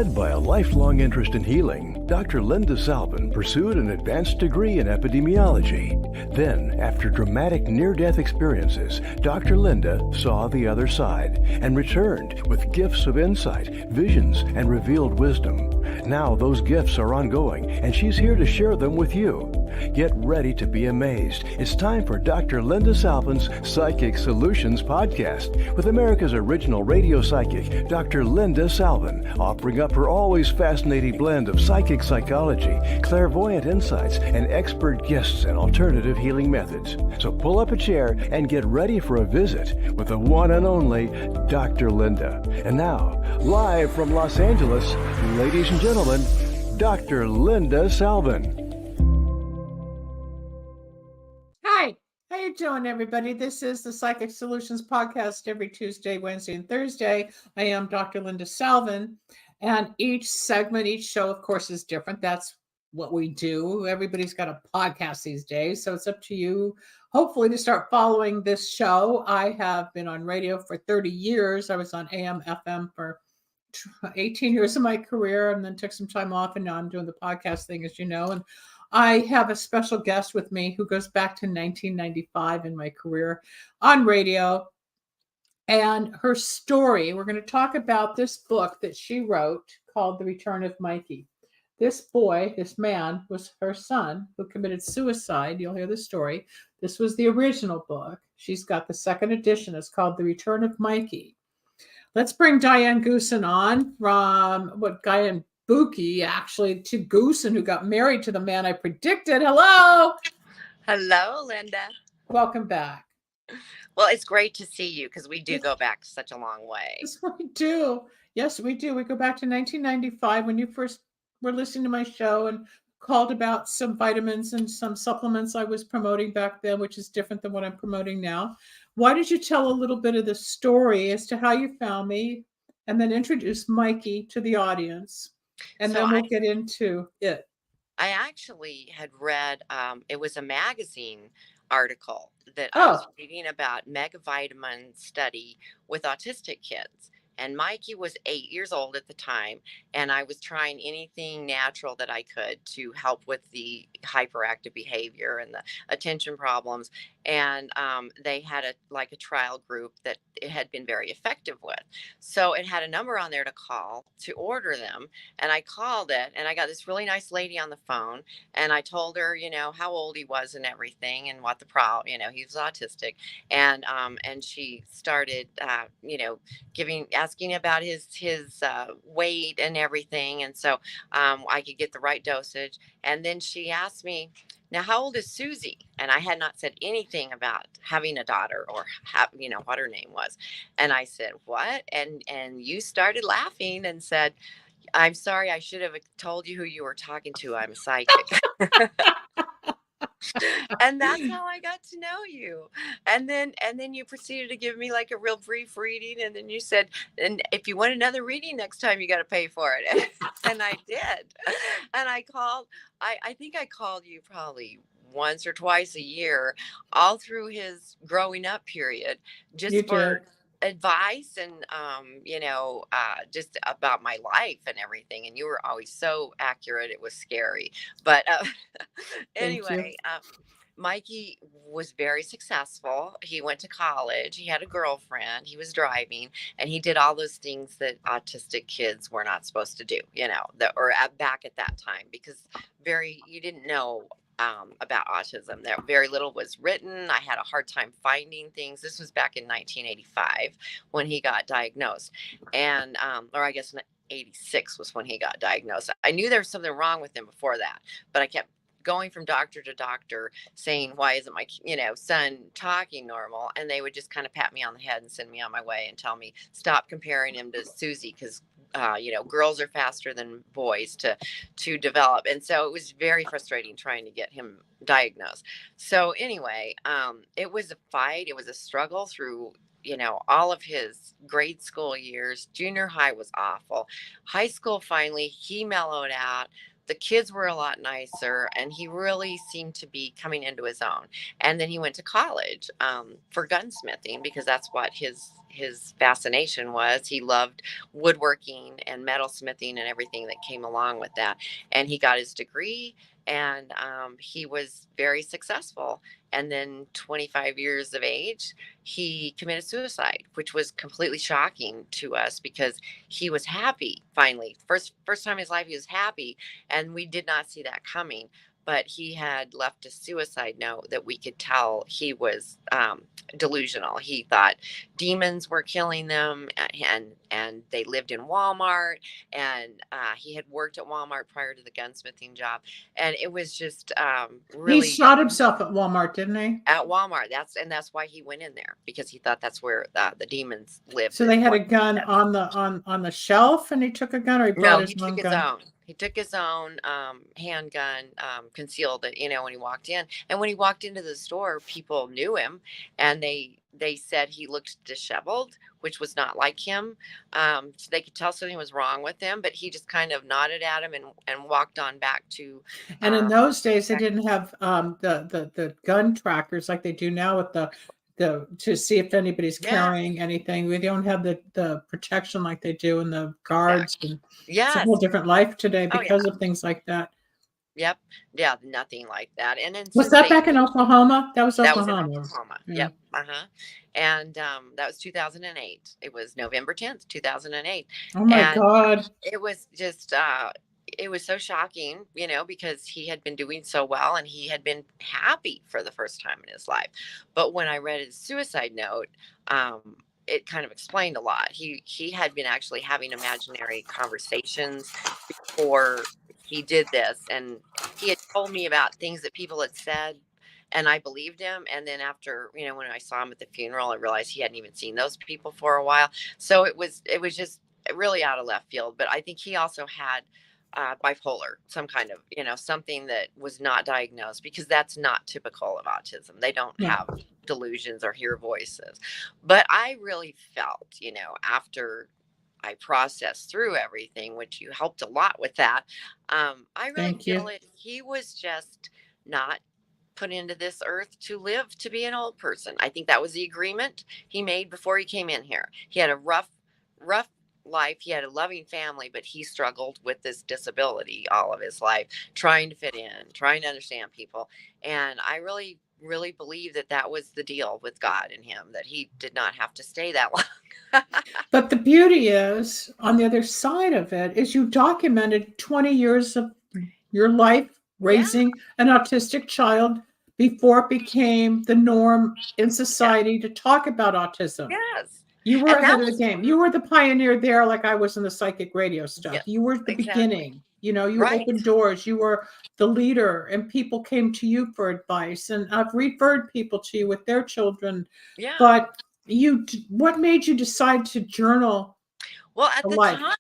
Led by a lifelong interest in healing, Dr. Linda Salvin pursued an advanced degree in epidemiology. Then, after dramatic near-death experiences, Dr. Linda saw the other side and returned with gifts of insight, visions, and revealed wisdom. Now those gifts are ongoing, and she's here to share them with you. Get ready to be amazed. It's time for Dr. Linda Salvin's Psychic Solutions Podcast with America's original radio psychic, Dr. Linda Salvin, offering up her always fascinating blend of psychic psychology, clairvoyant insights, and expert guests and alternative healing methods. So pull up a chair and get ready for a visit with the one and only Dr. Linda. And now, live from Los Angeles, ladies and gentlemen, Dr. Linda Salvin. Hi, how you doing, everybody? This is the Psychic Solutions Podcast every Tuesday, Wednesday, and Thursday. I am Dr. Linda Salvin, and each segment, each show, of course, is different. That's what we do. Everybody's got a podcast these days, so it's up to you, hopefully, to start following this show. I have been on radio for 30 years. I was on AM, FM for 18 years of my career, and then took some time off, and now I'm doing the podcast thing, as you know, and I have a special guest with me who goes back to 1995 in my career on radio. And her story, we're going to talk about this book that she wrote called The Return of Mikey. This boy, this man, was her son who committed suicide. You'll hear the story. This was the original book. She's got the second edition. It's called The Return of Mikey. Let's bring Diane Goosen on from Diane Buki, actually, to Goosen, who got married to the man I predicted. Hello. Hello, Linda. Welcome back. Well, it's great to see you because we do go back such a long way. Yes, we do. Yes, we do. We go back to 1995 when you first were listening to my show and called about some vitamins and some supplements I was promoting back then, which is different than what I'm promoting now. Why don't you tell a little bit of the story as to how you found me and then introduce Mikey to the audience? And then we'll get into it. I actually had read, it was a magazine article that I was reading about megavitamin study with autistic kids. And Mikey was 8 years old at the time, and I was trying anything natural that I could to help with the hyperactive behavior and the attention problems. And they had a trial group that it had been very effective with. So it had a number on there to call to order them. And I called it, and I got this really nice lady on the phone, and I told her, how old he was and everything and what the problem, he was autistic. And she started, asking about his weight and everything. And so I could get the right dosage. And then she asked me, now, how old is Susie? And I had not said anything about having a daughter or what her name was. And I said, what? And you started laughing and said, I'm sorry, I should have told you who you were talking to. I'm a psychic. And that's how I got to know you. And then you proceeded to give me like a real brief reading. And then you said, and if you want another reading next time, you got to pay for it. And I did. And I called, I think I called you probably once or twice a year, all through his growing up period, just for advice and just about my life and everything. And you were always so accurate, it was scary. But anyway, Mikey was very successful. He went to college, he had a girlfriend, he was driving, and he did all those things that autistic kids were not supposed to do, back at that time, because you didn't know about autism. There very little was written. I had a hard time finding things. This was back in 1985 when he got diagnosed, and or I guess 86 was when he got diagnosed. I knew there was something wrong with him before that, but I kept going from doctor to doctor saying, why isn't my son talking normal? And they would just kind of pat me on the head and send me on my way and tell me, stop comparing him to Susie, because girls are faster than boys to develop. And so it was very frustrating trying to get him diagnosed. So anyway, it was a fight. It was a struggle through, all of his grade school years. Junior high was awful. High school, finally, he mellowed out. The kids were a lot nicer, and he really seemed to be coming into his own. And then he went to college for gunsmithing, because that's what his his fascination was. He loved woodworking and metalsmithing and everything that came along with that. And he got his degree, and he was very successful. And then 25 years of age, he committed suicide, which was completely shocking to us because he was happy. Finally, first time in his life, he was happy, and we did not see that coming. But he had left a suicide note that we could tell he was delusional. He thought demons were killing them, and they lived in Walmart, and he had worked at Walmart prior to the gunsmithing job, and it was just He really shot himself at Walmart, didn't he? at Walmart. That's why he went in there, because he thought that's where the demons lived. So they had a gun on the shelf, and he took a gun, or he brought No, his he own took his gun. own. He took his own handgun, concealed it, when he walked in. And when he walked into the store, people knew him, and they said he looked disheveled, which was not like him. So they could tell something was wrong with him, but he just kind of nodded at him and walked on back to. And in those days, they didn't have the gun trackers like they do now with the to see if anybody's carrying anything. We don't have the protection like they do in the guards. Exactly. And Yes. it's a whole different life today Oh, because yeah. of things like that. Yep. Yeah, nothing like that. And then Was that back in Oklahoma? That was that was Oklahoma. in Oklahoma. Yeah. Yep. And that was 2008. It was November 10th, 2008. Oh my And God. it was just it was so shocking, because he had been doing so well and he had been happy for the first time in his life. But when I read his suicide note, it kind of explained a lot. He had been actually having imaginary conversations before he did this, and he had told me about things that people had said, and I believed him. And then after, when I saw him at the funeral, I realized he hadn't even seen those people for a while. So it was just really out of left field. But I think he also had bipolar, some kind of, something that was not diagnosed, because that's not typical of autism. They don't have delusions or hear voices. But I really felt, after I processed through everything, which you helped a lot with that, I really feel it. He was just not put into this earth to live to be an old person. I think that was the agreement he made before he came in here. He had a rough life. He had a loving family, but he struggled with this disability all of his life, trying to fit in, trying to understand people. And I really believe that was the deal with God and him, that he did not have to stay that long. But the beauty is, on the other side of it, is you documented 20 years of your life raising an autistic child before it became the norm in society to talk about autism. Yes. You were ahead of the game. You were the pioneer there, like I was in the psychic radio stuff. Yeah, you were the beginning. You Right. opened doors. You were the leader, and people came to you for advice. And I've referred people to you with their children. Yeah. But what made you decide to journal? Well, at the time,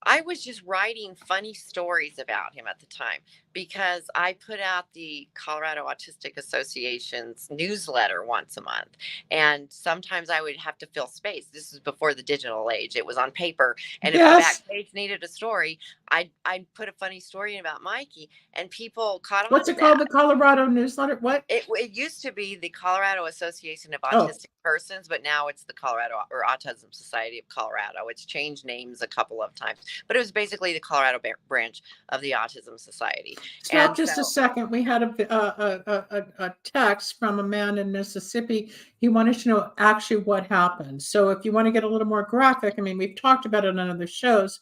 I was just writing funny stories about him at the time, because I put out the Colorado Autistic Association's newsletter once a month. And sometimes I would have to fill space. This is before the digital age. It was on paper. And if the back page needed a story, I'd put a funny story in about Mikey, and people caught on. What's it called? The Colorado newsletter? What? It used to be the Colorado Association of Autistic Persons, but now it's the Colorado or Autism Society of Colorado. It's changed names a couple of times, but it was basically the Colorado branch of the Autism Society. Stop just a second. We had a text from a man in Mississippi. He wanted to know actually what happened. So if you want to get a little more graphic, I mean, we've talked about it on other shows,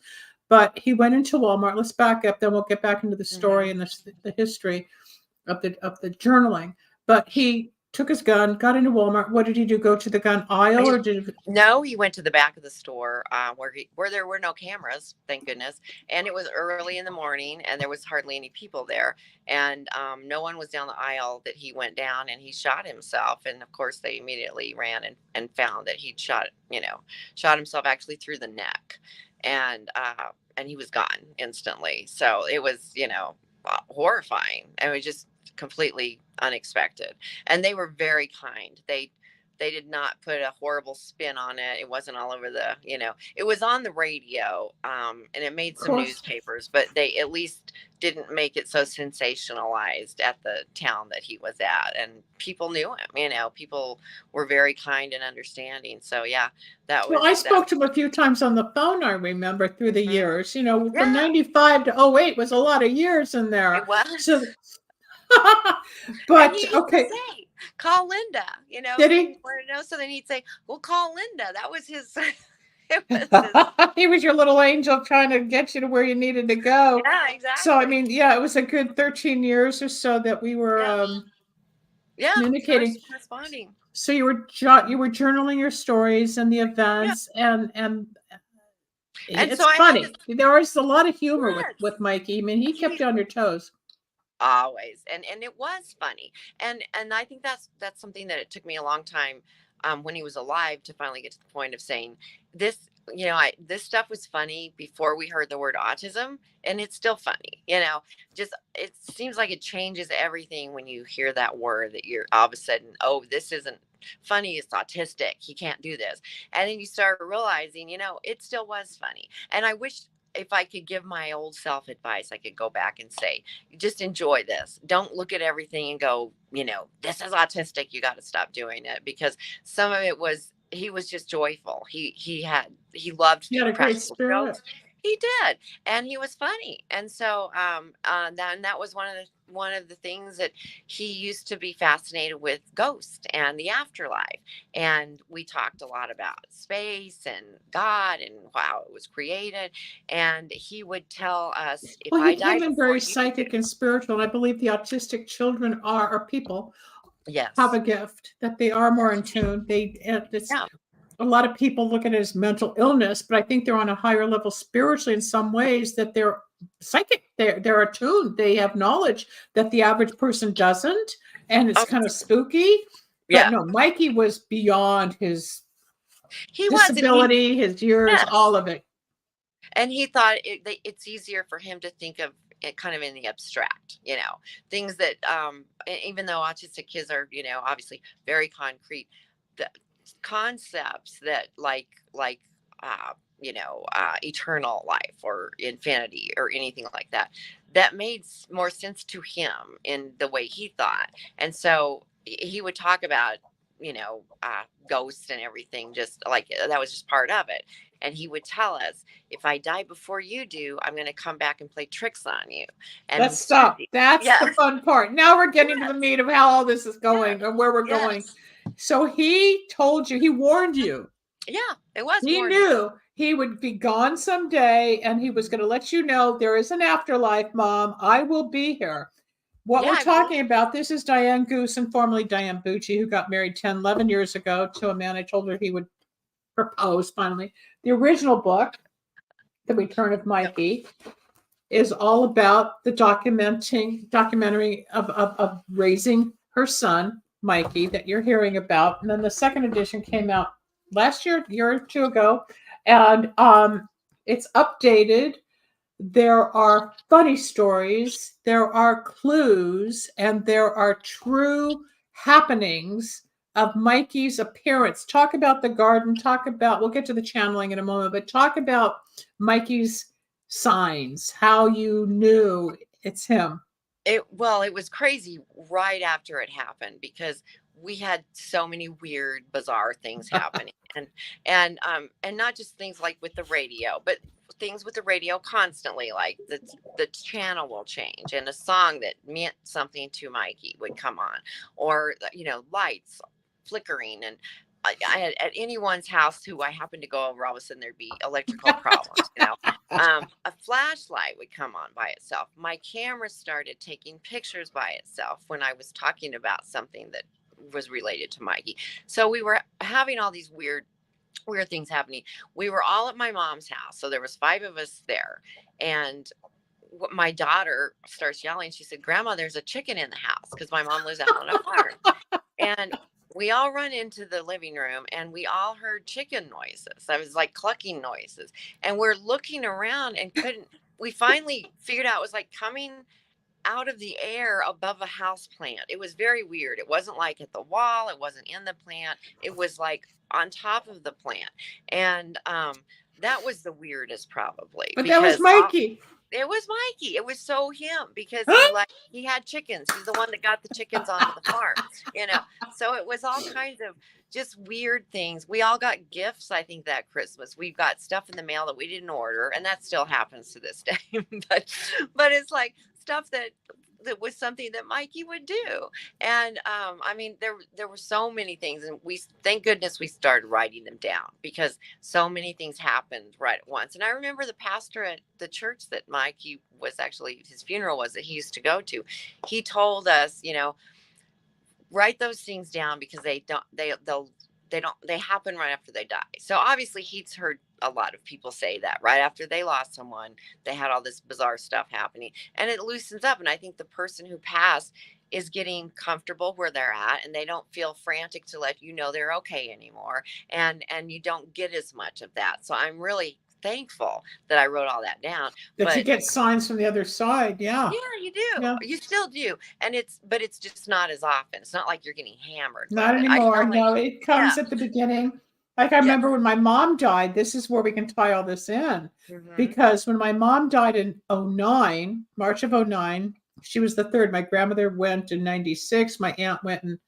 but he went into Walmart. Let's back up, then we'll get back into the story and the history of the journaling. But he took his gun, got into Walmart. What did he do? Go to the gun aisle, or No, he went to the back of the store where there were no cameras, thank goodness. And it was early in the morning, and there was hardly any people there. And no one was down the aisle that he went down, and he shot himself. And of course, they immediately ran and found that he'd shot himself actually through the neck, and he was gone instantly. So it was, horrifying. It was just completely unexpected. And they were very kind. They they did not put a horrible spin on it. It wasn't all over the, it was on the radio, and it made some newspapers, but they at least didn't make it so sensationalized at the town that he was at. And people knew him, people were very kind and understanding. So yeah, well, I spoke to him a few times on the phone, I remember, through the years, from Yeah. 95 to 08 was a lot of years in there. It was. So, but And he used okay. to say, call Linda, Did he? wanted to know, so then he'd say, well, call Linda. That was his. He was your little angel trying to get you to where you needed to go. Yeah, exactly. So I mean, yeah, it was a good 13 years or so that we were communicating, corresponding. So you were journaling your stories and the events, and it's so funny. There was a lot of humor with Mikey. I mean, he kept you on your toes. Always. And it was funny. And I think that's something that it took me a long time, when he was alive, to finally get to the point of saying this, this stuff was funny before we heard the word autism, and it's still funny, just, it seems like it changes everything when you hear that word, that you're all of a sudden, oh, this isn't funny, it's autistic, he can't do this. And then you start realizing, it still was funny. And I wish, if I could give my old self advice, I could go back and say, just enjoy this. Don't look at everything and go, this is autistic, you got to stop doing it. Because some of it was, he was just joyful. He loved. He had a great spirit. Jokes. He did, and he was funny. And so that was one of the things that he used to be fascinated with, ghosts and the afterlife. And we talked a lot about space and God and how it was created. And he would tell us, if I died, he came in very psychic and spiritual. And I believe the autistic children or people have a gift, that they are more in tune. A lot of people look at it as mental illness, but I think they're on a higher level spiritually in some ways, that they're psychic. They're attuned. They have knowledge that the average person doesn't. And it's kind of spooky. But no, Mikey was beyond his disability, his years, all of it. And he thought it's easier for him to think of it kind of in the abstract, things that, even though autistic kids are, obviously very concrete, the concepts that like eternal life or infinity or anything like that made more sense to him in the way he thought. And so he would talk about, ghosts and everything, just like that was just part of it. And he would tell us, if I die before you do, I'm going to come back and play tricks on you. And let's stop. That's the fun part. Now we're getting to the meat of how all this is going or where we're going. So he told you, he warned you. Yeah, it was. He knew he would be gone someday, and he was going to let you know there is an afterlife, Mom. I will be here. What we're talking about, this is Diane Goosen, formerly Diane Bucci, who got married 10, 11 years ago to a man. I told her he would propose finally. The original book, The Return of Mikey, is all about the documentary of raising her son, Mikey, that you're hearing about. And then the second edition came out last year, a year or two ago, and it's updated. There are funny stories, there are clues, and there are true happenings of Mikey's appearance. Talk about the garden, we'll get to the channeling in a moment, but talk about Mikey's signs, how you knew it's him. It was crazy right after it happened, because we had so many weird, bizarre things happening, and not just things like with the radio, but things with the radio constantly, like the channel will change and a song that meant something to Mikey would come on, or lights flickering. And at anyone's house who I happened to go over, all of a sudden there'd be electrical problems. A flashlight would come on by itself. My camera started taking pictures by itself when I was talking about something that was related to Mikey. So we were having all these weird things happening. We were all at my mom's house, so there was 5 of us there, and my daughter starts yelling. She said, "Grandma, there's a chicken in the house," because my mom lives out on a farm. And we all run into the living room, and we all heard chicken noises. I was like clucking noises, and we're looking around and we finally figured out it was like coming out of the air above a house plant. It was very weird. It wasn't like at the wall. It wasn't in the plant. It was like on top of the plant. And that was the weirdest probably, But that was because Mikey. it was Mikey. It was so him, because Huh? he had chickens. He's the one that got the chickens onto the farm, you know. So it was all kinds of just weird things. We all got gifts, I think, that Christmas. We've got stuff in the mail that we didn't order, and that still happens to this day. but it's like stuff that was something that Mikey would do. And I mean, there were so many things, and we, thank goodness, we started writing them down, because so many things happened right at once. And I remember the pastor at the church that Mikey was actually, his funeral was, that he used to go to. He told us, you know, write those things down, because they happen right after they die. So obviously he's heard a lot of people say that right after they lost someone, they had all this bizarre stuff happening, and it loosens up. And I think the person who passed is getting comfortable where they're at, and they don't feel frantic to let you know they're okay anymore. And you don't get as much of that. So I'm really thankful that I wrote all that down. That you get signs from the other side. Yeah. Yeah, you do. Yeah. You still do. And but it's just not as often. It's not like you're getting hammered. Not anymore. No, it comes at the beginning. Like I remember when my mom died, this is where we can tie all this in. Mm-hmm. Because when my mom died in 2009, March of 2009, she was the third. My grandmother went in 96. My aunt went in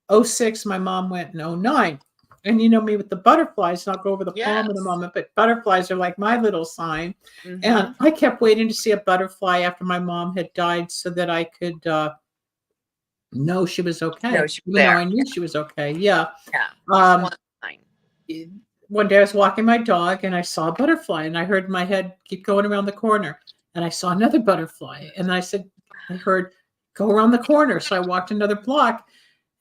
2006. My mom went in 2009. And you know me with the butterflies, and I'll go over the poem in a moment, but butterflies are like my little sign. Mm-hmm. And I kept waiting to see a butterfly after my mom had died so that I could know she was okay. No, she was there. I knew she was okay. Yeah. Yeah. One day I was walking my dog and I saw a butterfly, and I heard my head keep going around the corner, and I saw another butterfly. And I said, I heard go around the corner. So I walked another block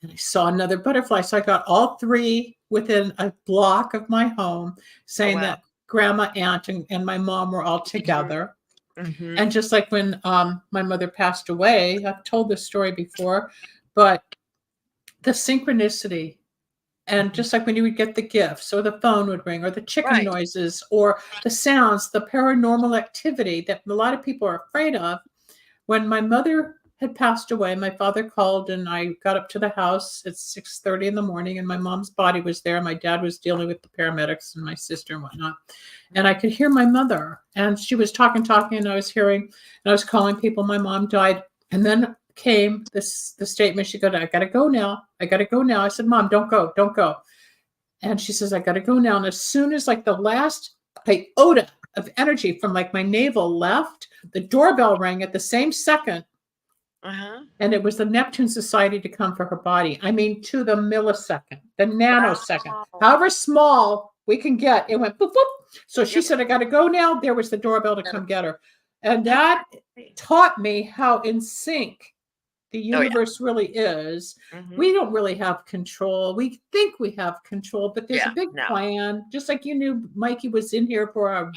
and I saw another butterfly. So I got all three within a block of my home, saying that grandma, aunt, and my mom were all together. Mm-hmm. And just like when my mother passed away, I've told this story before, but the synchronicity, and just like when you would get the gifts, or the phone would ring, or the chicken noises, or the sounds, the paranormal activity that a lot of people are afraid of. When my mother had passed away, my father called, and I got up to the house at 6:30 in the morning, and my mom's body was there. My dad was dealing with the paramedics and my sister and whatnot. And I could hear my mother, and she was talking, and I was hearing, and I was calling people. My mom died. And then came the statement. She goes, I got to go now. I got to go now. I said, Mom, don't go. And she says, I got to go now. And as soon as like the last iota of energy from like my navel left, the doorbell rang at the same second. And it was the Neptune Society to come for her body. I mean, to the millisecond, the nanosecond, however small we can get. It went boop, boop. So she said, I got to go now. There was the doorbell to come get her. And that taught me how in sync the universe really is. Mm-hmm. We don't really have control. We think we have control, but there's a big plan. Just like you knew Mikey was in here for a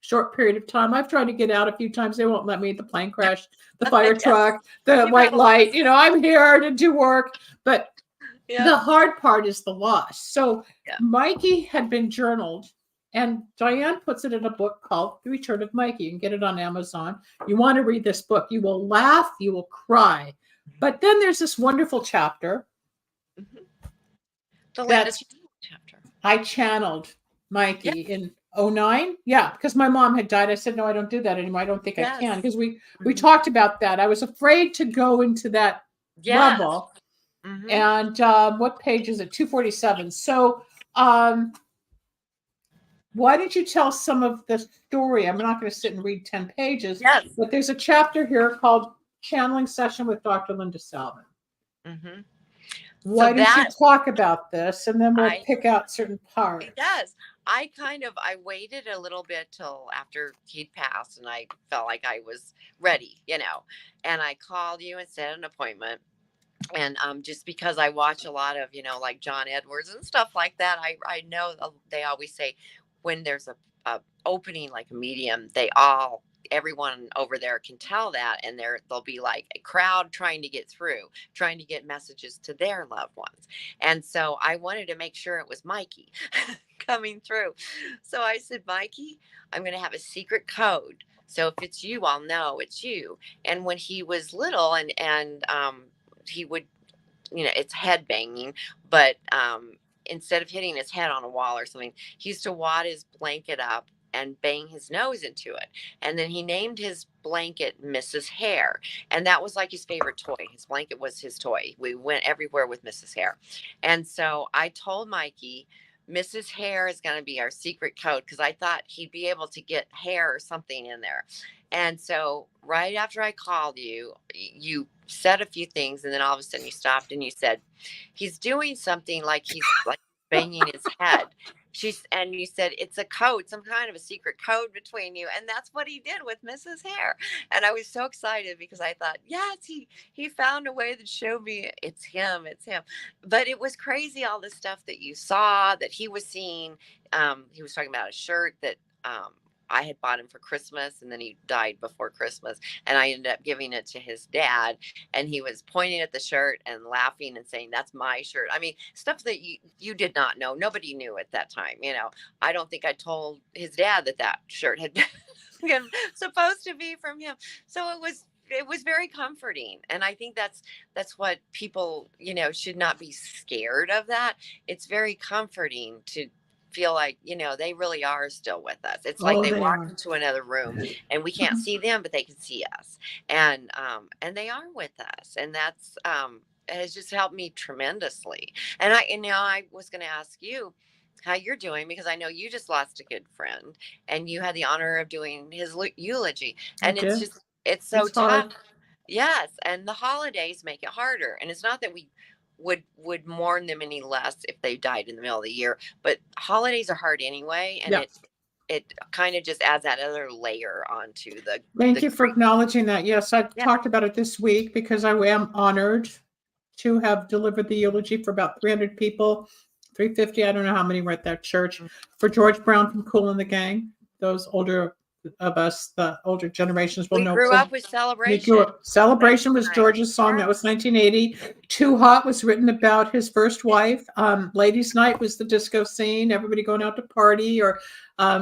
short period of time. I've tried to get out a few times. They won't let me. The plane crashed, the fire truck, the white light. You know, I'm here to do work. But the hard part is the loss. So Mikey had been journaled. And Diane puts it in a book called The Return of Mikey. You can get it on Amazon. You want to read this book. You will laugh. You will cry. But then there's this wonderful chapter. The latest chapter. I channeled Mikey in 2009. Yeah, because my mom had died. I said, no, I don't do that anymore. I don't think I can. Because we talked about that. I was afraid to go into that level. Mm-hmm. And what page is it? 247. So why don't you tell some of the story? I'm not going to sit and read 10 pages, but there's a chapter here called Channeling Session with Dr. Linda Salvin. Mm-hmm. Why don't you talk about this, and then we'll pick out certain parts. Yes. I waited a little bit till after he'd passed, and I felt like I was ready, you know, and I called you and set an appointment. And just because I watch a lot of, you know, like John Edwards and stuff like that, I know they always say, when there's a opening like a medium, everyone over there can tell that, and there'll be like a crowd trying to get messages to their loved ones. And so I wanted to make sure it was Mikey coming through. So I said, Mikey, I'm going to have a secret code. So if it's you, I'll know it's you. And when he was little and he would, it's head banging, but instead of hitting his head on a wall or something, he used to wad his blanket up and bang his nose into it. And then he named his blanket Mrs. Hare. And that was like his favorite toy. His blanket was his toy. We went everywhere with Mrs. Hare. And so I told Mikey, Mrs. Hare is going to be our secret code, because I thought he'd be able to get hair or something in there. And so right after I called you, you said a few things, and then all of a sudden you stopped and you said, he's doing something like he's like banging his head. And you said, it's a code, some kind of a secret code between you. And that's what he did with Mrs. Hare. And I was so excited because I thought, yes, he found a way that showed me it's him. But it was crazy, all the stuff that you saw, that he was seeing. He was talking about a shirt that I had bought him for Christmas, and then he died before Christmas, and I ended up giving it to his dad, and he was pointing at the shirt and laughing and saying, that's my shirt. I mean, stuff that you did not know. Nobody knew at that time. I don't think I told his dad that shirt had been supposed to be from him. So it was very comforting. And I think that's what people, should not be scared of that. It's very comforting to feel like, they really are still with us. It's like they walk into another room and we can't see them, but they can see us. And they are with us. And that's, has just helped me tremendously. And I was going to ask you how you're doing, because I know you just lost a good friend and you had the honor of doing his eulogy. And it's so tough. Hard. Yes. And the holidays make it harder. And it's not that we would mourn them any less if they died in the middle of the year, but holidays are hard anyway. And it kind of just adds that other layer onto the. Thank you for acknowledging that. Yes, I talked about it this week because I am honored to have delivered the eulogy for about 300 people, 350. I don't know how many were at that church, for George Brown from Kool and the Gang. Those older of us, the older generations will know. We grew up with Celebration. Celebration was George's song. That was 1980. Too Hot was written about his first wife. Ladies' Night was the disco scene, everybody going out to party. Or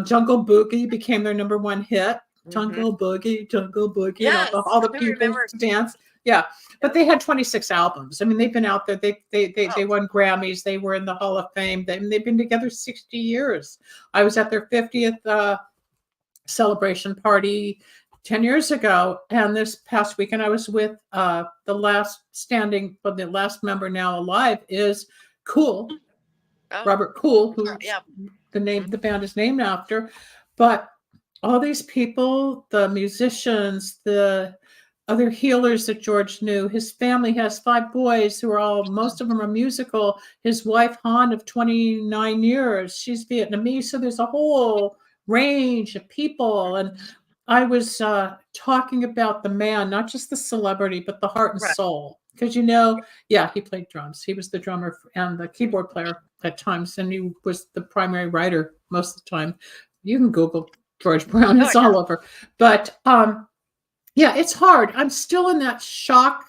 Jungle Boogie became their number one hit. Jungle Boogie, Jungle Boogie. Yes, all the people dance. Yeah. But they had 26 albums. I mean, they've been out there. They won Grammys. They were in the Hall of Fame. They've been together 60 years. I was at their 50th celebration party 10 years ago, and this past weekend I was with the last standing, but the last member now alive is Kool, Robert Kool, who the band is named after. But all these people, the musicians, the other healers that George knew, his family has 5 boys who are most of them are musical. His wife Han of 29 years, she's Vietnamese. So there's a whole range of people. And I was talking about the man, not just the celebrity, but the heart and soul. Because he played drums. He was the drummer and the keyboard player at times, and he was the primary writer most of the time. You can Google George Brown; it's all over. But it's hard. I'm still in that shock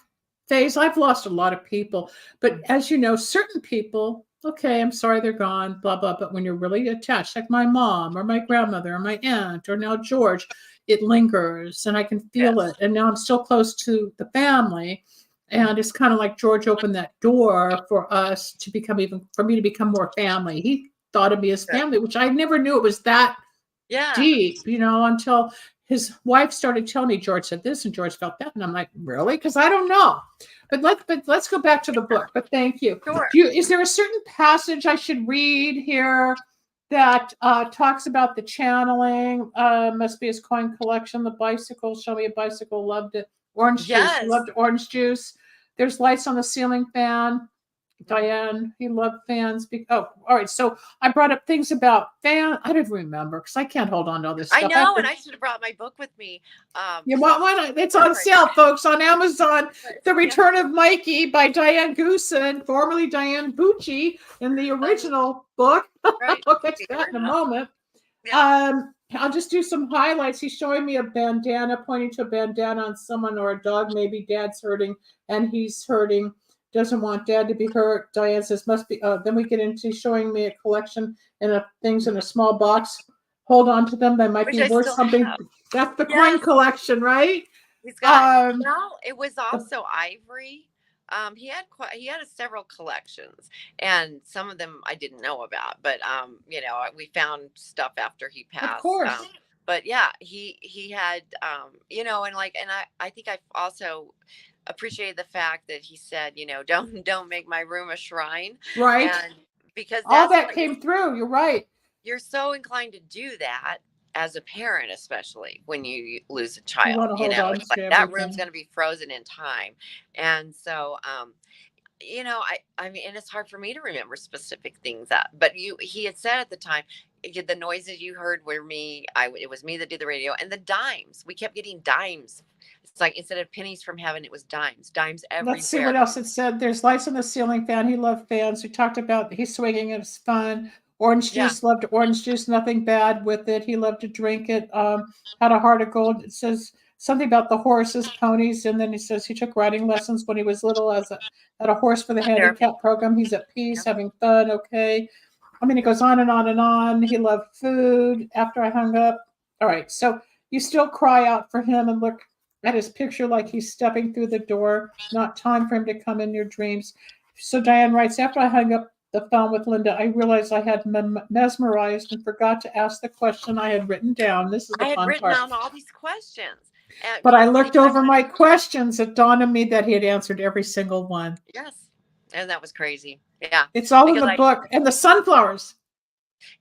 phase. I've lost a lot of people, but as you know, certain people. Okay, I'm sorry they're gone, blah, blah. But when you're really attached, like my mom or my grandmother or my aunt or now George, it lingers and I can feel it. And now I'm still close to the family. And it's kind of like George opened that door for us to for me to become more family. He thought of me as family, which I never knew it was that deep, until his wife started telling me, George said this and George felt that. And I'm like, really? Because I don't know. But let's go back to the book. But thank you. Sure. Is there a certain passage I should read here that talks about the channeling? Must be his coin collection, the bicycle. Show me a bicycle. Loved it. Orange juice. Loved orange juice. There's lights on the ceiling fan. Diane, he loved fans. All right. So I brought up things about fan. I don't remember because I can't hold on to all this stuff. I know, and I should have brought my book with me. Why not? It's on sale, folks, on Amazon. The Return of Mikey by Diane Goosen, formerly Diane Bucci, in the original book. Right. We'll get to that in a moment. Yeah. I'll just do some highlights. He's showing me a bandana, pointing to a bandana on someone or a dog. Maybe Dad's hurting, and he's hurting. Doesn't want Dad to be hurt. Diane says, must be. Then we get into showing me a collection and things in a small box. hold on to them. They might Which be I worth still something. have. That's the coin Yes. collection, right? He's got, Um, no, it was the, also ivory. He had several collections, and some of them I didn't know about, but we found stuff after he of passed. course. But yeah, he had, and I think I also appreciated the fact that he said, don't make my room a shrine, Right. and because All that's that what came through. You're right. you're so inclined to do that as a parent, especially when you lose a You child. want to hold on It's to like that room's everything. going to be frozen in time. And so I mean, and it's hard for me to remember specific things but he had said at the time, the noises you heard were me. It was me that did the radio, and the dimes. We kept getting dimes. It's like, instead of pennies from heaven, it was dimes Let's see everywhere. what else it said. There's lights on the ceiling fan. He loved fans. We talked about he's swinging. It's fun. Orange Yeah. juice, loved orange juice. Nothing bad with it. He loved to drink it. Had a heart of gold. It says something about the horses, ponies, and then he says he took riding lessons when he was little at a horse for the handicap program. He's at peace, having fun. Okay. I mean, it goes on and on and on. He loved food. After I hung up. All right. So you still cry out for him and look at his picture like he's stepping through the door. Not time for him to come in your dreams. So Diane writes, after I hung up the phone with Linda, I realized I had mesmerized and forgot to ask the question I had written down. This is the I had fun written part. down all these questions. But I looked over my questions. It dawned on me that he had answered every single one. Yes. And that was crazy. Yeah. It's all in the book. And the sunflowers.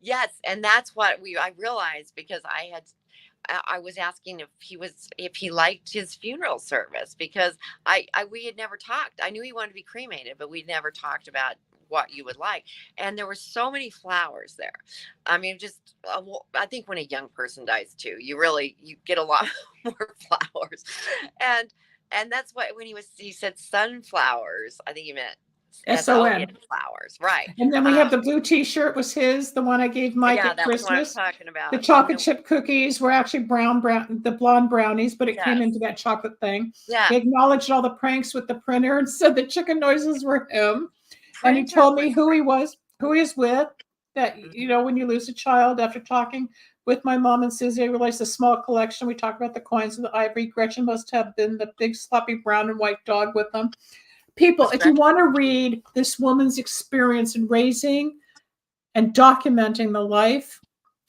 Yes. And that's what I realized, because I was asking if he liked his funeral service, because we had never talked. I knew he wanted to be cremated, but we'd never talked about what you would like. And there were so many flowers there. I mean, just I think when a young person dies too, you get a lot more flowers. And that's what, when he said sunflowers, I think he meant SON flowers, right? And then we have the blue T-shirt was his, the one I gave Mike at Christmas. Was what I was talking about. The chocolate chip cookies were actually the blonde brownies, but it came into that chocolate thing. Yeah. He acknowledged all the pranks with the printer and said the chicken noises were him. And he told me who he is with. That, when you lose a child, after talking with my mom and Susie, I realized the small collection. We talked about the coins and the ivory. Gretchen must have been the big sloppy brown and white dog with them. People, if you want to read this woman's experience in raising and documenting the life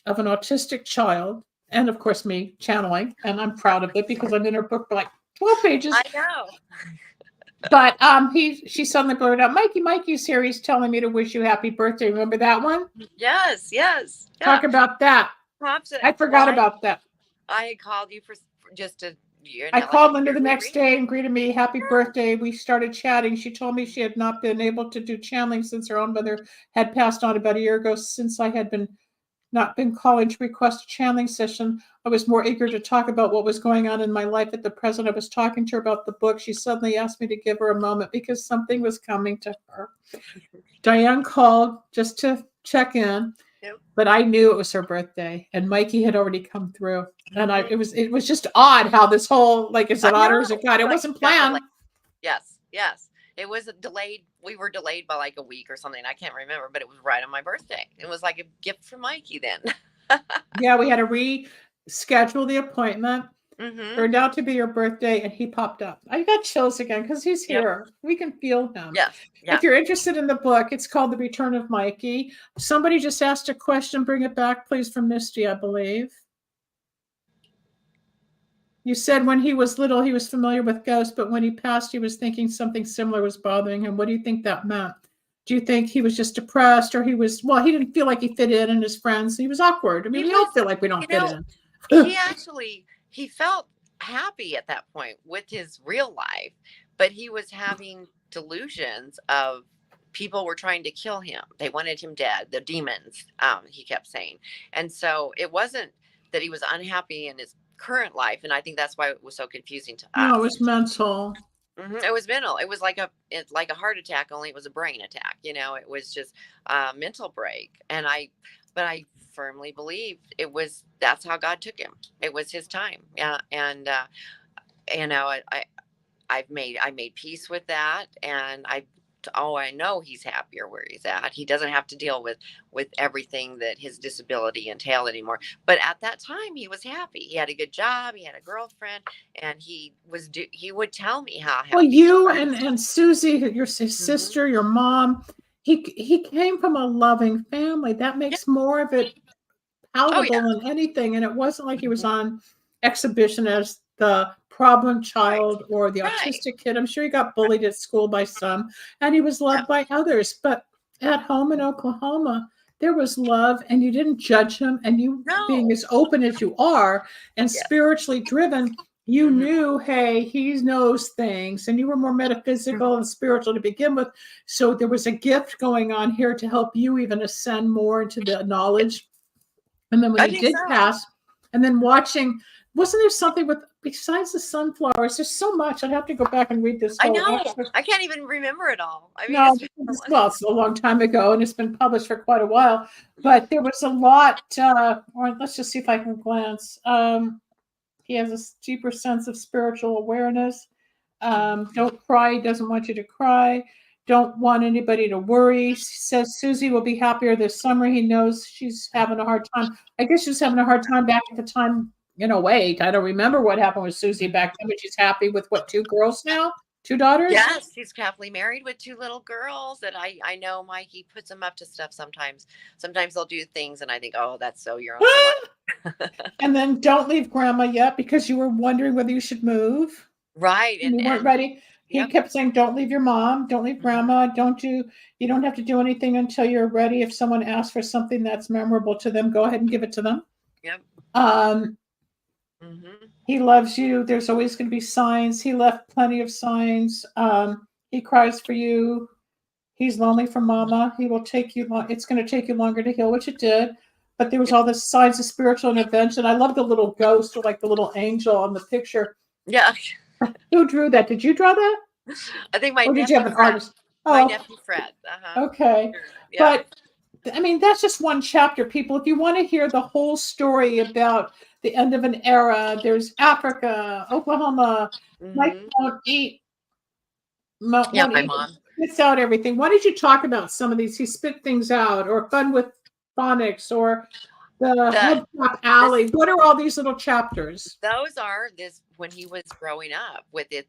of an autistic child, and of course me channeling, and I'm proud of it because I'm in her book for like 12 pages. I know. But she suddenly blurted out, Mikey's here. He's telling me to wish you happy birthday. Remember that one? Yes. Yeah. Talk about that. I forgot about that. I had called you for just to. I called Linda the next day and greeted me, happy birthday. We started chatting. She told me she had not been able to do channeling since her own mother had passed on about a year ago. Since I had not been calling to request a channeling session, I was more eager to talk about what was going on in my life at the present. I was talking to her about the book. She suddenly asked me to give her a moment because something was coming to her. Diane called just to check in. Yep. But I knew it was her birthday, and Mikey had already come through. And it was just odd how this whole, like, is it odd or is it God? It wasn't planned. Yes. It was delayed. We were delayed by like a week or something. I can't remember, but it was right on my birthday. It was like a gift from Mikey then. Yeah, we had to reschedule the appointment. Mm-hmm. Turned out to be your birthday, and he popped up. I got chills again because he's here. Yep. We can feel him. Yeah. If you're interested in the book, it's called The Return of Mikey. Somebody just asked a question. Bring it back, please, from Misty, I believe. You said when he was little, he was familiar with ghosts, but when he passed, he was thinking something similar was bothering him. What do you think that meant? Do you think he was just depressed, or he didn't feel like he fit in and his friends? He was awkward. I mean, we all feel like we don't fit in. He felt happy at that point with his real life, but he was having delusions of people were trying to kill him. They wanted him dead. The demons, he kept saying. And so it wasn't that he was unhappy in his current life. And I think that's why it was so confusing to us. No, it was mental. Mm-hmm. It was mental. It was like a heart attack, only it was a brain attack. It was just a mental break. But I firmly believed that's how God took him. It was his time. Yeah. And, I made peace with that. And oh, I know he's happier where he's at. He doesn't have to deal with everything that his disability entailed anymore. But at that time, he was happy. He had a good job. He had a girlfriend, and he would tell me how Well, happy he you was. and Susie, his Hmm. sister, your mom, he came from a loving family. That Yeah. makes more of it Oh yeah. palatable than anything. And it wasn't like he was Hmm. on exhibition as the problem Right. child or the Right. autistic kid. I'm sure he got bullied at school by some, and he was Yeah. loved by others. But at home in Oklahoma, there was love, and you didn't judge him. And you, being No. as open as you are and Yeah. spiritually driven, you Hmm. knew, hey, he knows things, and you were more metaphysical and spiritual to begin with. So there was a gift going on here to help you even ascend more into the knowledge. And then when I he think did so. pass, and then watching, wasn't there something with, besides the sunflowers? There's so much. I'd have to go back and read this I whole know. excerpt. I can't even remember it all. I mean, No, it's been a long well, it's a long time ago, and it's been published for quite a while. But there was a lot. Or let's just see if I can glance. He has a deeper sense of spiritual awareness. Don't cry. He doesn't want you to cry. Don't want anybody to worry. He says Susie will be happier this summer. He knows she's having a hard time. I guess she was having a hard time back at the time, in a way. I don't remember what happened with Susie back then, but she's happy with what, two girls now? Two daughters? Yes, he's happily married with two little girls. And I know Mikey puts them up to stuff sometimes. Sometimes they'll do things, and I think, oh, that's so your Uncle Mike. And then don't leave grandma yet because you were wondering whether you should move. Right. And you weren't And ready. He yep. kept saying, don't leave your mom, don't leave Hmm. grandma, you don't have to do anything until you're ready. If someone asks for something that's memorable to them, go ahead and give it to them. Yep. Um, Hmm. he loves you. There's always going to be signs. He left plenty of signs. He cries for you. He's lonely for mama. He will take you long. It's going to take you longer to heal, which it did. But there was all this signs of spiritual intervention. I love the little ghost or like the little angel on the picture. Yeah. Who drew that? Did you draw that? I think my Or did you have nephew an Fred. artist? My Oh, nephew Fred. Uh-huh. okay. Yep. But I mean, that's just one chapter, people. If you want to hear the whole story about the end of an era, there's Africa, Oklahoma. Mike Hmm. won't eat, Yeah, won't my eat, mom. spits out everything. Why did you talk about some of these? He spit things out, or fun with phonics, or the The Hubcap this Alley. What are all these little chapters? those are this when he was growing up with the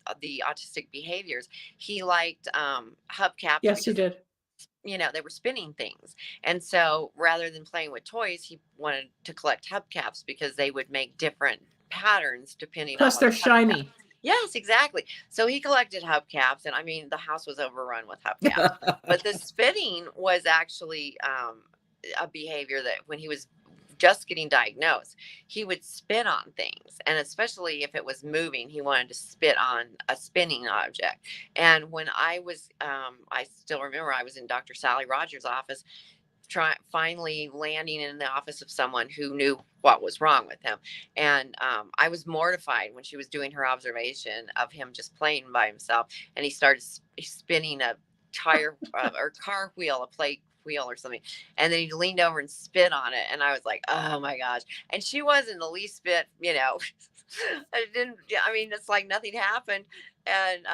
autistic behaviors. He liked hubcaps Yes, he because did. they were spinning things. And so rather than playing with toys, he wanted to collect hubcaps because they would make different patterns depending on Plus, what they're the hubcap. shiny. Yes, exactly. So he collected hubcaps, and I mean, the house was overrun with hubcaps. But the spinning was actually a behavior that when he was just getting diagnosed, he would spit on things. And especially if it was moving, he wanted to spit on a spinning object. And when I still remember I was in Dr. Sally Rogers' office, finally landing in the office of someone who knew what was wrong with him. And I was mortified when she was doing her observation of him just playing by himself. And he started spinning a tire or car wheel, a plate wheel or something. And then he leaned over and spit on it. And I was like, oh my gosh. And she wasn't the least bit, I didn't, I mean, it's like nothing happened. And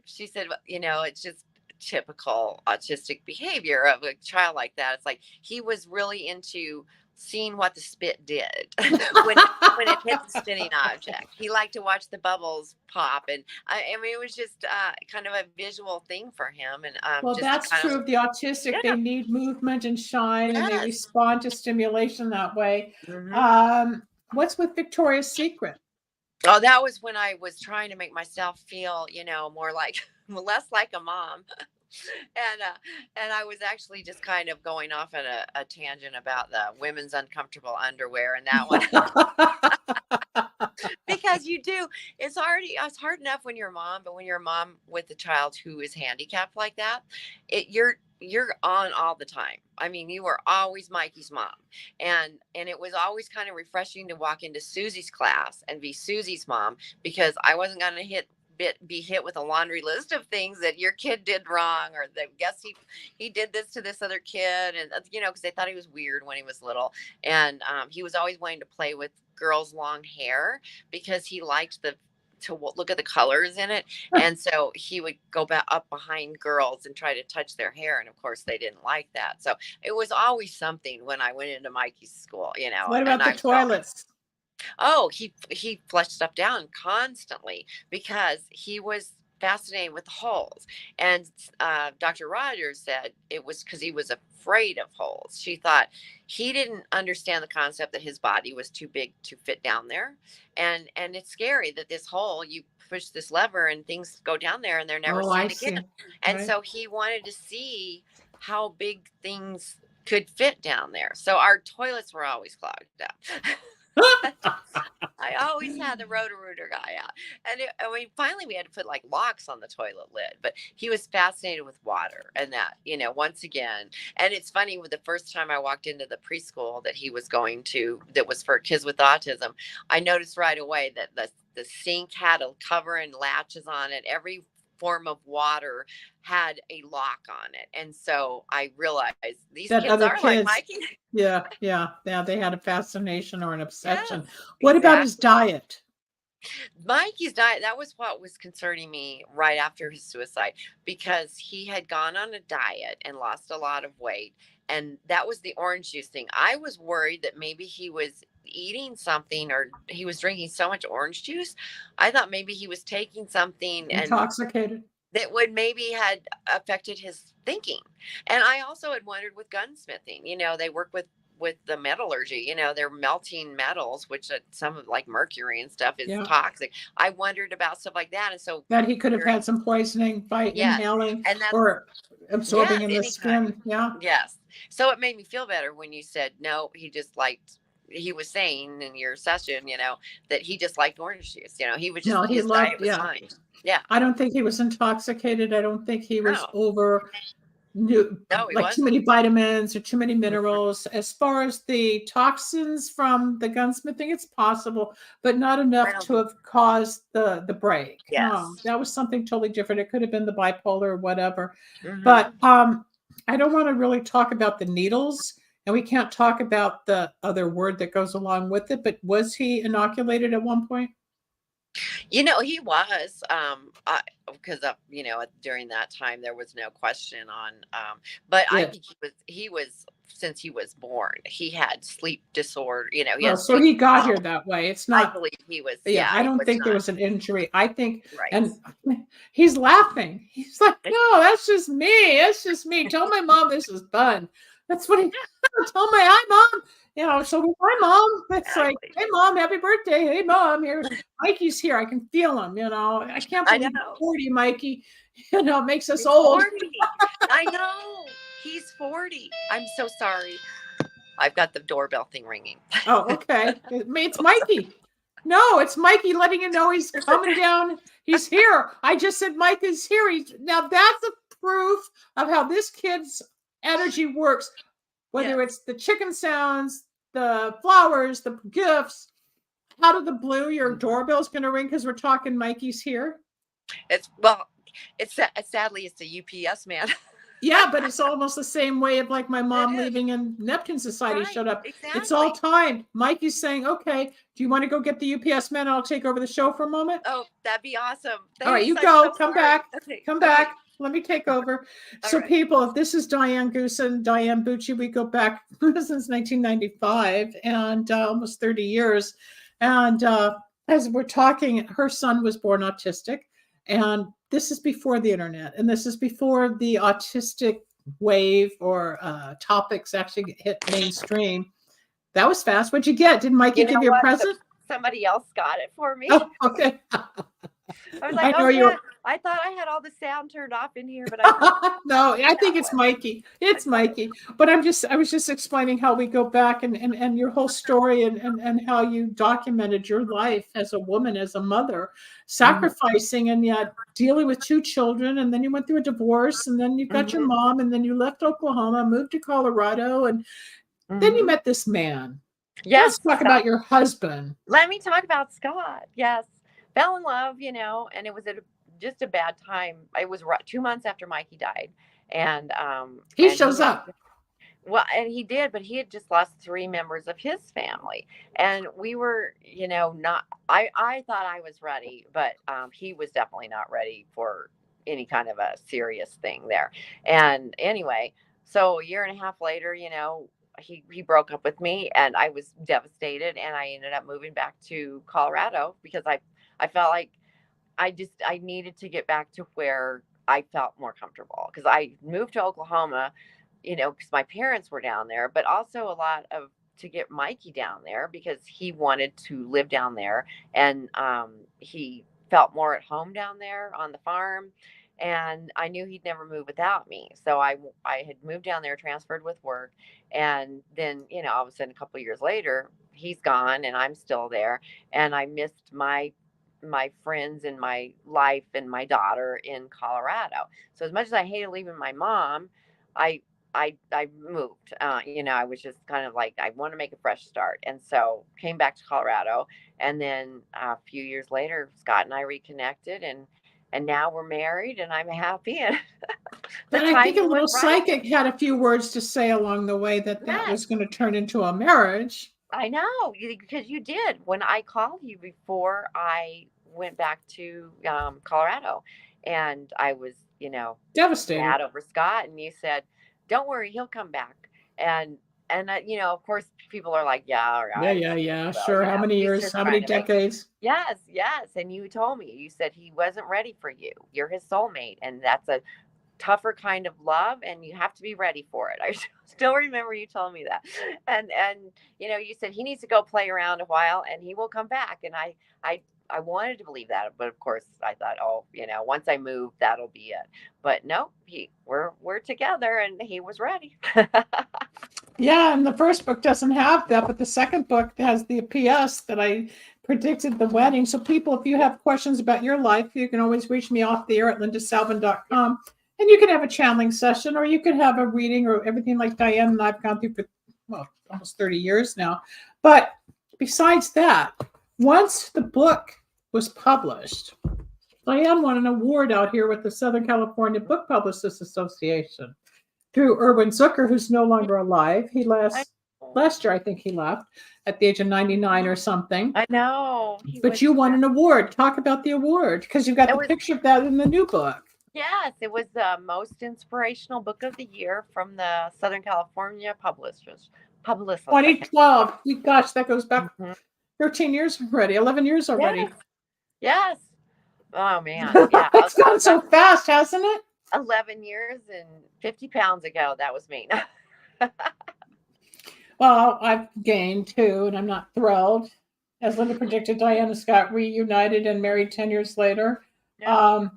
she said, it's just typical autistic behavior of a child like that. It's like he was really into seeing what the spit did when it hit the spinning object. He liked to watch the bubbles pop, and I mean it was just kind of a visual thing for him, and Well, just to that's kind of true of the autistic. They yeah, need movement and shine, and they yes. respond to stimulation that way. Hmm. What's with Victoria's Secret? Oh, that was when I was trying to make myself feel, more like less like a mom. And I was actually just kind of going off on a tangent about the women's uncomfortable underwear and that one. Because it's hard enough when you're a mom, but when you're a mom with a child who is handicapped like that, you're on all the time. I mean, you were always Mikey's mom, and it was always kind of refreshing to walk into Susie's class and be Susie's mom, because I wasn't going to be hit with a laundry list of things that your kid did wrong, or that guess he did this to this other kid, and because they thought he was weird when he was little. And he was always wanting to play with girls' long hair because he liked look at the colors in it. And so he would go back up behind girls and try to touch their hair. And of course they didn't like that. So it was always something when I went into Mikey's school, What about and the toilets? Oh, he flushed stuff down constantly because he was fascinated with the holes. And Dr. Rogers said it was because he was afraid of holes. She thought he didn't understand the concept that his body was too big to fit down there. And it's scary that this hole, you push this lever and things go down there and they're never seen again. And so he wanted to see how big things could fit down there. So our toilets were always clogged up. I always had the Roto-Rooter guy out. And finally we had to put like locks on the toilet lid, but he was fascinated with water and that, once again. And it's funny, with the first time I walked into the preschool that he was going to, that was for kids with autism, I noticed right away that the sink had a cover and latches on it. Every form of water had a lock on it. And so I realized these kids are like Mikey. Yeah. They had a fascination or an obsession. Yes, what about his diet? Mikey's diet, that was what was concerning me right after his suicide, because he had gone on a diet and lost a lot of weight. And that was the orange juice thing. I was worried that maybe he was eating something or he was drinking so much orange juice. I thought maybe he was taking something intoxicated that would maybe had affected his thinking. And I also had wondered with gunsmithing, they work with the metallurgy, they're melting metals, which some of like mercury and stuff is toxic. I wondered about stuff like that. And so that he could have had some poisoning by inhaling or absorbing in the skin. Yes. So it made me feel better when you said, no, he was saying in your session, that he just liked orange juice. He was just, his diet was fine. Yeah. I don't think he was intoxicated. I don't think he was too many vitamins or too many minerals. As far as the toxins from the gunsmithing, it's possible, but not enough to have caused the break. Yes. No, that was something totally different. It could have been the bipolar or whatever. Mm-hmm. But I don't want to really talk about the needles. And we can't talk about the other word that goes along with it, but was he inoculated at one point? He was, because during that time there was no question on, but I think he was since he was born, he had sleep disorder, so he got here that way. It's not, I believe he was. I don't think there was an injury. I think, and he's laughing. He's like, no, that's just me. That's just me. Tell my mom this is fun. That's what he told my hi mom. So hi mom. It's like, hey mom, happy birthday. Hey mom, here Mikey's here. I can feel him. I can't believe he's 40, Mikey. It makes us old. 40. I know he's 40. I'm so sorry. I've got the doorbell thing ringing. Oh, okay. It's Mikey. No, it's Mikey letting you know he's coming down. He's here. I just said Mike is here. Now that's a proof of how this kid's energy works, whether it's the chicken sounds, the flowers, the gifts. Out of the blue, your doorbell's going to ring because we're talking Mikey's here. Sadly it's a UPS man. Yeah, but it's almost the same way of like my mom leaving and Neptune Society showed up. Exactly. It's all timed. Mikey's saying, okay, do you want to go get the UPS man? I'll take over the show for a moment. Oh, that'd be awesome. All right, you go. Come back. Okay. Come back. Let me take over. So people, this is Diane Goosen, Diane Bucci. We go back since 1995 and almost 30 years. And as we're talking, her son was born autistic. And this is before the internet. And this is before the autistic wave or topics actually hit mainstream. That was fast. What'd you get? Did Mikey give you a present? Somebody else got it for me. Oh, okay. I was like, I thought I had all the sound turned off in here, but I no, I think it's Mikey. It's Mikey. But I was just explaining how we go back and your whole story and how you documented your life as a woman, as a mother, sacrificing and yet dealing with 2 children. And then you went through a divorce and then you got your mom and then you left Oklahoma, moved to Colorado. And then you met this man. Yes. Let's talk about your husband. Let me talk about Scott. Yes. Fell in love, and it was just a bad time. It was 2 months after Mikey died. And he shows up. Well, and he did, but he had just lost 3 members of his family. And we were, not, I thought I was ready, but he was definitely not ready for any kind of a serious thing there. And anyway, so a year and a half later, he broke up with me and I was devastated and I ended up moving back to Colorado because I felt like I needed to get back to where I felt more comfortable because I moved to Oklahoma, because my parents were down there, but also a lot of to get Mikey down there because he wanted to live down there and he felt more at home down there on the farm. And I knew he'd never move without me. So I had moved down there, transferred with work. And then, all of a sudden, a couple of years later, he's gone and I'm still there. And I missed my friends and my life and my daughter in Colorado. So as much as I hated leaving my mom, I I moved. I was just kind of like I want to make a fresh start, and so came back to Colorado. And then a few years later, Scott and I reconnected, and now we're married, and I'm happy. And the And I think a timing little was right. psychic had a few words to say along the way that Yes. was going to turn into a marriage. I know, because you did when I called you before I went back to Colorado, and I was, Devastated. mad over Scott, and you said, "Don't worry, he'll come back." And of course, people are like, "Yeah, all Yeah, right." yeah, yeah. Well, Sure. How many he's years? just How many trying to make. decades? Yes, yes. And you told me, you said he wasn't ready for you. You're his soulmate, and that's a tougher kind of love, and you have to be ready for it. I still remember you told me that. And you said he needs to go play around a while and he will come back. And I wanted to believe that, but of course I thought, oh, once I move, that'll be it. But no, we're together and he was ready. Yeah, and the first book doesn't have that, but the second book has the PS that I predicted the wedding. So people, if you have questions about your life, you can always reach me off the air at lindasalvin.com. And you can have a channeling session, or you could have a reading, or everything like Diane and I've gone through for, almost 30 years now. But besides that, once the book was published, Diane won an award out here with the Southern California Book Publicists Association through Erwin Zucker, who's no longer alive. He last year, I think he left at the age of 99 or something. I know. But you won an award. Talk about the award, because you've got the picture of that in the new book. Yes, it was the most inspirational book of the year from the Southern California Publicists. 2012. Gosh, that goes back 13 years already, 11 years already. Yes. Oh, man. Yeah. It's gone so fast, hasn't it? 11 years and 50 pounds ago. That was me. Well, I've gained too, and I'm not thrilled. As Linda predicted, Diane and Scott reunited and married 10 years later. Yeah.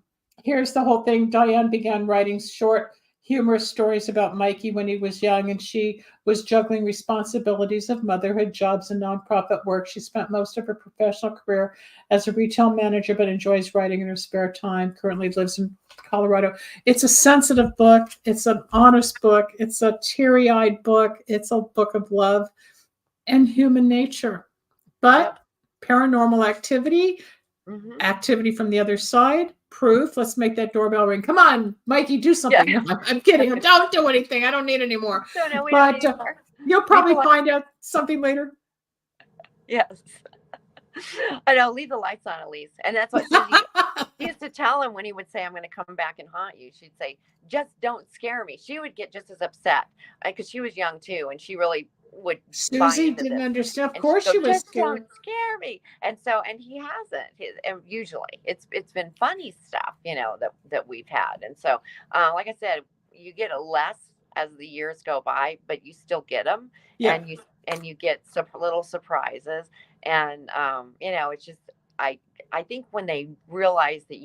Here's the whole thing. Diane began writing short, humorous stories about Mikey when he was young, and she was juggling responsibilities of motherhood, jobs, and nonprofit work. She spent most of her professional career as a retail manager, but enjoys writing in her spare time. Currently lives in Colorado. It's a sensitive book. It's an honest book. It's a teary-eyed book. It's a book of love and human nature. But paranormal activity, activity from the other side, proof. Let's make that doorbell ring. Come on, Mikey, do something. Yeah. I'm kidding. Don't do anything. I don't need any more. No, but you'll probably find out something later. Yes. I know. Leave the lights on, Elise. And that's what she used to tell him when he would say, "I'm going to come back and haunt you." She'd say, "Just don't scare me." She would get just as upset because she was young too, and she really would. Susie didn't understand. Of course, she was scared. Don't scare me. And he hasn't. And usually, it's been funny stuff, that we've had. And so, like I said, you get less as the years go by, but you still get them. Yeah. And you get some little surprises. And it's just I think when they realize that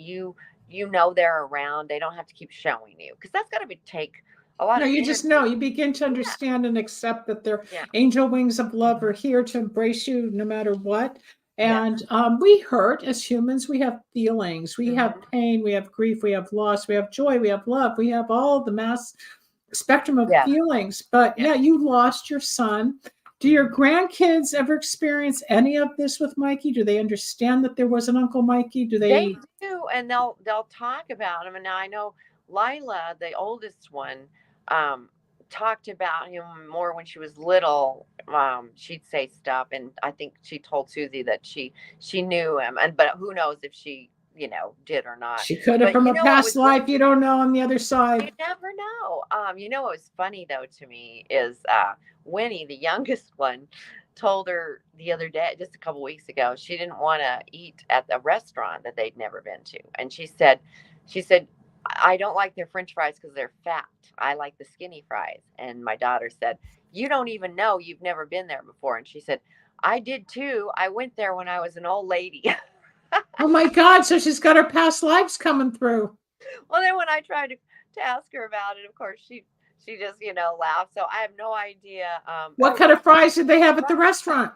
they're around, they don't have to keep showing you, because that's got to take a lot of. You just know. You begin to understand and accept that their angel wings of love are here to embrace you no matter what. And we hurt as humans. We have feelings. We have pain. We have grief. We have loss. We have joy. We have love. We have all the mass spectrum of feelings. But you lost your son. Do your grandkids ever experience any of this with Mikey? Do they understand that there was an Uncle Mikey? Do they? They do, and they'll talk about him. And now I know Lila, the oldest one, talked about him more when she was little. She'd say stuff, and I think she told Susie that she knew him, but who knows if she, did or not. She could have But from you a know what past was really, life. You don't know on the other you side. never know. What was funny though to me is Winnie, the youngest one, told her the other day, just a couple weeks ago, she didn't want to eat at a restaurant that they'd never been to, and she said, I don't like their French fries because they're fat. I like the skinny fries. And my daughter said, you don't even know, you've never been there before. And she said, I did too. I went there when I was an old lady. Oh my God. So she's got her past lives coming through. Well, then when I tried to ask her about it, of course, she just, laughed. So I have no idea. What kind of fries did they have at the restaurant?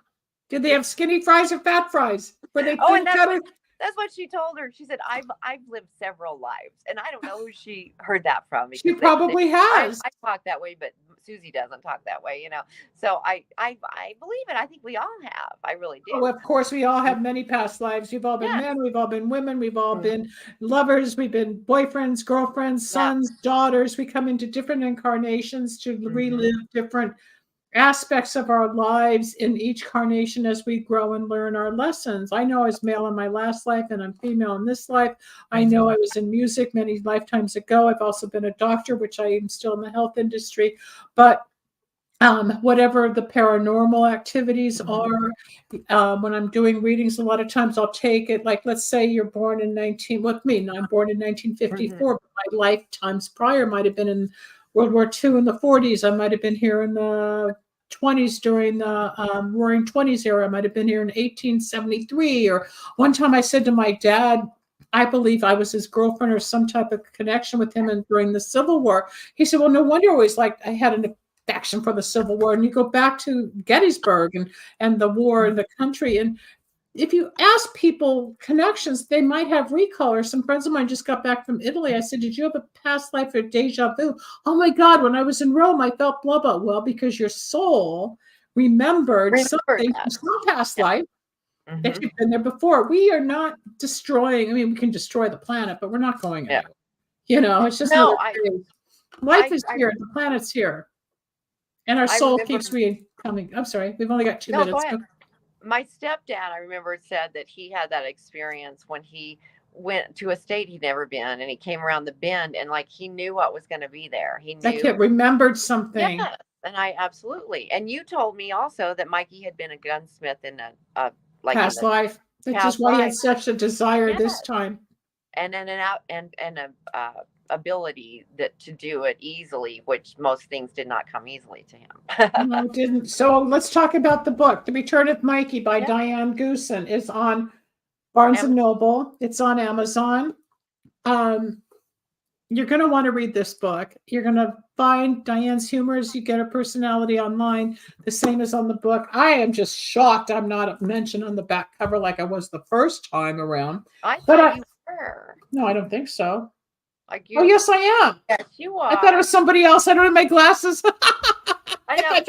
Did they have skinny fries or fat fries? Were they thin cutter? That's what she told her. She said, I've lived several lives. And I don't know who she heard that from. She probably has. I talk that way, but Susie doesn't talk that way, So I believe it. I think we all have. I really do. Oh, of course, we all have many past lives. We've all been men. We've all been women. We've all been lovers. We've been boyfriends, girlfriends, sons, daughters. We come into different incarnations to relive different aspects of our lives in each carnation as we grow and learn our lessons. I know I was male in my last life and I'm female in this life. I know I was in music many lifetimes ago. I've also been a doctor, which I am still in the health industry. But whatever the paranormal activities are, when I'm doing readings, a lot of times I'll take it, like, let's say you're born in I'm born in 1954, but my lifetimes prior might have been in World War II in the 40s. I might have been here in the 20s during the Roaring 20s era. I might have been here in 1873. Or one time I said to my dad, I believe I was his girlfriend or some type of connection with him during the Civil War. He said, well, no wonder always I had an affection for the Civil War. And you go back to Gettysburg and the war in the country. And if you ask people connections, they might have recall. Or some friends of mine just got back from Italy. I said, did you have a past life or deja vu? Oh my God, when I was in Rome, I felt blah, blah. Well, because your soul remembered something from some past life that you've been there before. We are not destroying. I mean, we can destroy the planet, but we're not going anywhere. It's just life is here. The planet's here. And our soul keeps coming. I'm sorry. We've only got 2 minutes. Go ahead. My stepdad, I remember, said that he had that experience when he went to a state he'd never been, and he came around the bend, and he knew what was going to be there. He knew. Like it remembered something. Yes, and I absolutely. And you told me also that Mikey had been a gunsmith in a past life. That's just why he had such a desire this time. And ability to do it easily, which most things did not come easily to him. No, it didn't. So let's talk about the book. The Return of Mikey by Diane Goosen is on Barnes & Noble. It's on Amazon. You're going to want to read this book. You're going to find Diane's humor as you get her personality online, the same as on the book. I am just shocked I'm not mentioned on the back cover like I was the first time around. I thought you were. No, I don't think so. Oh, yes, I am. Yes, you are. I thought it was somebody else. I don't have my glasses. I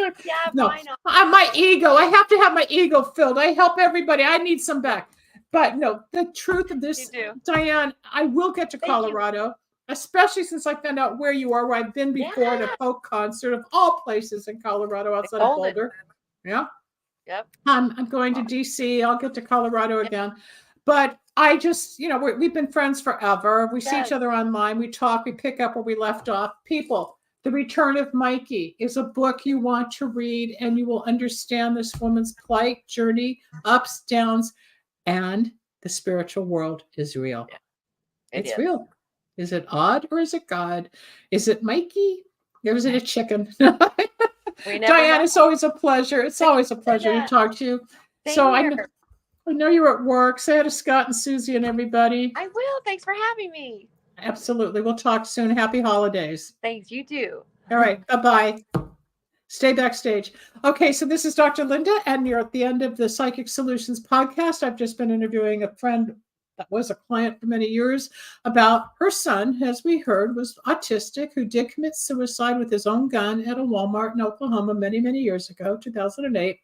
know. My ego. I have to have my ego filled. I help everybody. I need some back. But no, the truth of this, Diane, I will get to Colorado, especially since I found out where you are, where I've been before at a folk concert of all places in Colorado outside of Boulder. Yeah. Yep. I'm going to DC. I'll get to Colorado again. But I just, we've been friends forever. We see each other online. We talk, we pick up where we left off. People, The Return of Mikey is a book you want to read, and you will understand this woman's plight, journey, ups, downs, and the spiritual world is real. Yeah, it's real. Is it odd or is it God? Is it Mikey? Or is it a chicken? Diane, it's always a pleasure. It's always a pleasure to talk to you. I know you're at work. Say hi to Scott and Susie and everybody. I will. Thanks for having me. Absolutely. We'll talk soon. Happy holidays. Thanks. You too. All right. Bye-bye. Stay backstage. Okay, so this is Dr. Linda, and you're at the end of the Psychic Solutions podcast. I've just been interviewing a friend that was a client for many years about her son, as we heard, was autistic, who did commit suicide with his own gun at a Walmart in Oklahoma many, many years ago, 2008.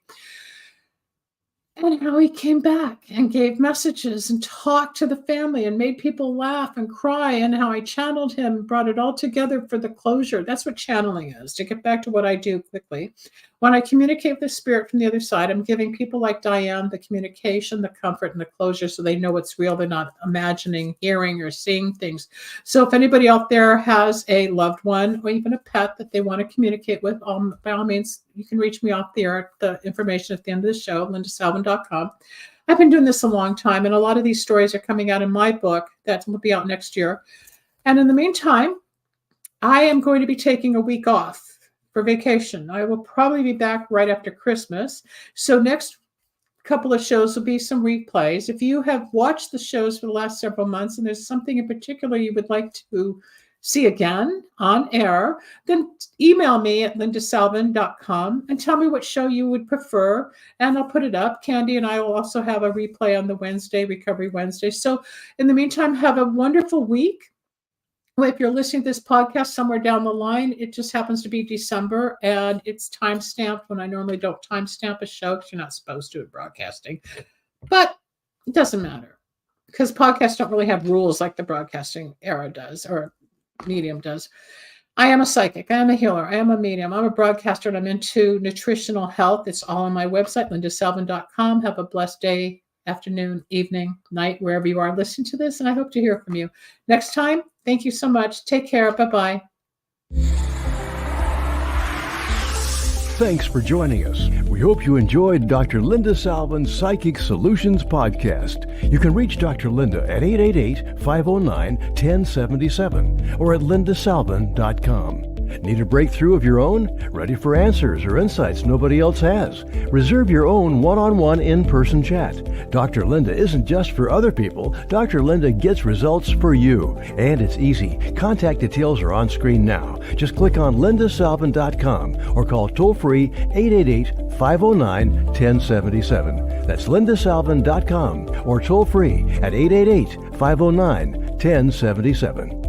and how he came back and gave messages and talked to the family and made people laugh and cry, and how I channeled him and brought it all together for the closure. That's what channeling is. To get back to what I do quickly, when I communicate with the spirit from the other side, I'm giving people like Diane the communication, the comfort, and the closure, so they know it's real. They're not imagining, hearing, or seeing things. So if anybody out there has a loved one or even a pet that they want to communicate with, by all means, you can reach me off there. The information at the end of the show, lindasalvin.com. I've been doing this a long time, and a lot of these stories are coming out in my book that will be out next year. And in the meantime, I am going to be taking a week off for vacation. I will probably be back right after Christmas. So next couple of shows will be some replays. If you have watched the shows for the last several months and there's something in particular you would like to see again on air, then email me at lindasalvin.com and tell me what show you would prefer, and I'll put it up. Candy and I will also have a replay on the Wednesday, Recovery Wednesday. So in the meantime, have a wonderful week. If you're listening to this podcast somewhere down the line, it just happens to be December, and it's time-stamped when I normally don't time-stamp a show because you're not supposed to in broadcasting. But it doesn't matter because podcasts don't really have rules like the broadcasting era does or medium does. I am a psychic. I am a healer. I am a medium. I'm a broadcaster, and I'm into nutritional health. It's all on my website, lindasalvin.com. Have a blessed day, afternoon, evening, night, wherever you are listening to this, and I hope to hear from you next time. Thank you so much. Take care. Bye-bye. Thanks for joining us. We hope you enjoyed Dr. Linda Salvin's Psychic Solutions Podcast. You can reach Dr. Linda at 888-509-1077 or at lindasalvin.com. Need a breakthrough of your own? Ready for answers or insights nobody else has? Reserve your own one-on-one in-person chat. Dr. Linda isn't just for other people. Dr. Linda gets results for you. And it's easy. Contact details are on screen now. Just click on lindasalvin.com or call toll-free 888-509-1077. That's lindasalvin.com or toll-free at 888-509-1077.